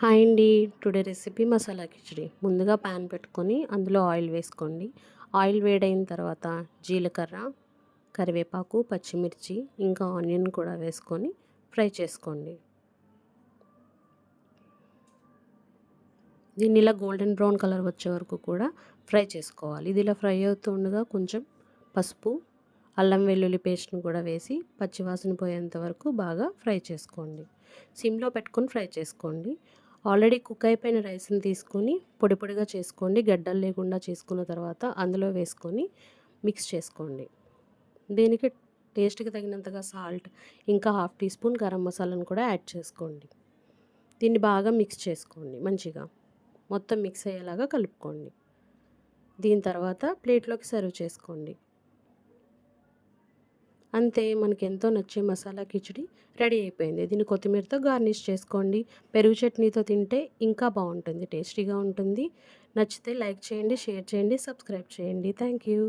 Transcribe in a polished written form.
Hi అండి. Today recipe masala khichdi. ముందుగా pan పెట్టుకొని అందులో ఆయిల్ వేసుకోండి. ఆయిల్ వేడైన తర్వాత జీలకర్ర, కరివేపాకు, పచ్చిమిర్చి ఇంకా ఆనియన్ కూడా వేసుకొని ఫ్రై చేసుకోండి. దీన్ని ఇలా గోల్డెన్ బ్రౌన్ కలర్ వచ్చే వరకు కూడా ఫ్రై చేసుకోవాలి. ఇది ఇలా ఫ్రై అవుతుండగా కొంచెం పసుపు, అల్లం వెల్లుల్లి పేస్ట్ని కూడా వేసి పచ్చివాసన పోయేంత వరకు బాగా ఫ్రై చేసుకోండి. సిమ్లో పెట్టుకొని ఫ్రై చేసుకోండి. ఆల్రెడీ కుక్ అయిపోయిన రైస్ని తీసుకొని పొడి పొడిగా చేసుకోండి. గడ్డలు లేకుండా చేసుకున్న తర్వాత అందులో వేసుకొని మిక్స్ చేసుకోండి. దీనికి టేస్ట్కి తగినంతగా సాల్ట్ ఇంకా హాఫ్ టీ స్పూన్ గరం మసాలాను కూడా యాడ్ చేసుకోండి. దీన్ని బాగా మిక్స్ చేసుకోండి. మంచిగా మొత్తం మిక్స్ అయ్యేలాగా కలుపుకోండి. దీని తర్వాత ప్లేట్లోకి సర్వ్ చేసుకోండి. అంతే, మనకి ఎంతో నచ్చే మసాలా కిచిడి రెడీ అయిపోయింది. దీన్ని కొత్తిమీరతో గార్నిష్ చేసుకోండి. పెరుగు చట్నీతో తింటే ఇంకా బాగుంటుంది, టేస్టీగా ఉంటుంది. నచ్చితే లైక్ చేయండి, షేర్ చేయండి, సబ్స్క్రైబ్ చేయండి. Thank you.